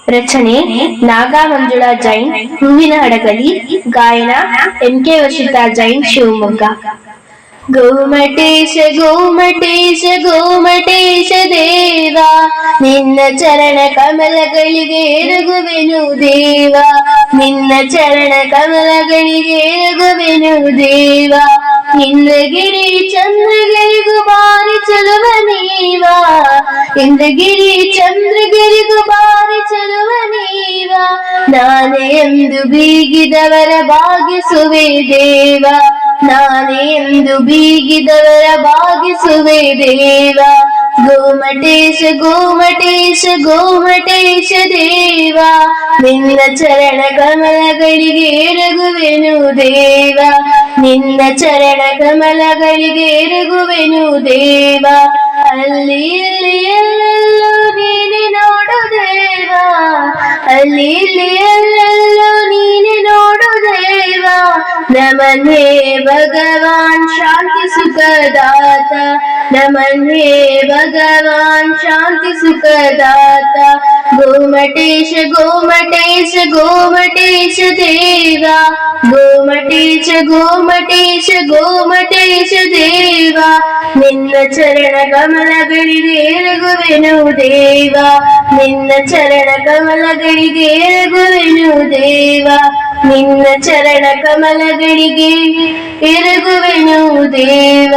ರಚನೆ ನಾಗಾ ಮಂಜುಳಾ ಜೈನ್, ಹೂವಿನ ಹಡಗಲಿ. ಗಾಯನ MK ವರ್ಷಿತಾ ಜೈನ್, ಶಿವಮೊಗ್ಗ. ಗೋಮಟೇಶ ಗೋಮಟೇಶ ಗೋಮಟೇಶ ದೇವ, ನಿನ್ನ ಚರಣ ಕಮಲಗಳಿಗೆ ಎರಗುವೆನು ದೇವ, ನಿನ್ನ ಚರಣ ಕಮಲಗಳಿಗೆ ಎರಗುವೆನು ದೇವ. ಇಂದ್ರಗಿರಿ ಚಂದ್ರಗಿರಿಗೂ ಬಾರಿ ಚಲುವ ನೀವ, ಇಂದ್ರಗಿರಿ ಚಂದ್ರಗಿರಿಗೂ ಬಾರಿ ಚಲುವ ನೀವ. ನಾನೇ ಎಂದು ಬೀಗಿದವರ ಭಾಗಿಸುವೆ ದೇವ, ನಾನೇ ಎಂದು ಬೀಗಿದವರ ಭಾಗಿಸುವೆ ದೇವ. ಗೋಮಟೇಶ ಗೋಮಟೇಶ ಗೋಮಟೇಶ ದೇವ, ನಿನ್ನ ಚರಣ ಕಮಲಗಳಿಗೆ ಎರಗುವೆನು ದೇವ, ನಿನ್ನ ಚರಣ ಕಮಲಗಳಿಗೆ ಎರಗುವೆನು ದೇವ. ಅಲ್ಲಿ ಇಲ್ಲಿ ಎಲ್ಲೆಲ್ಲೂ ನೀನೆ ನೋಡು ದೇವ, ಅಲ್ಲಿ ಇಲ್ಲಿ ಎಲ್ಲೆಲ್ಲೂ ನೀನೆ ನೋಡು ದೇವ. ನಮನ್ ಹೇ ಭಗವಾನ್ ಶಾಂತಿ ಸುಖದಾತ, ನಮನ್ ಹೇ ಭಗವಾನ್ ಶಾಂತಿ ಸುಖದಾತ. ಗೋಮಟೇಶ ಗೋಮಟೇಶ ಗೋಮಟೇಶ ದೇವ, ಗೋಮಟೇಶ ಗೋಮಟೇಶ ಗೋಮಟೇಶ ದೇವ, ನಿನ್ನ ಚರಣ ಕಮಲಗಳಿಗೆ ಎರಗುವೆನು ದೇವ, ನಿನ್ನ ಚರಣ ಕಮಲಗಳಿಗೆ ಎರಗುವೆನು ದೇವ, ನಿನ್ನ ಚರಣ ಕಮಲಗಳಿಗೆ ಎರಗುವೆನು ದೇವ.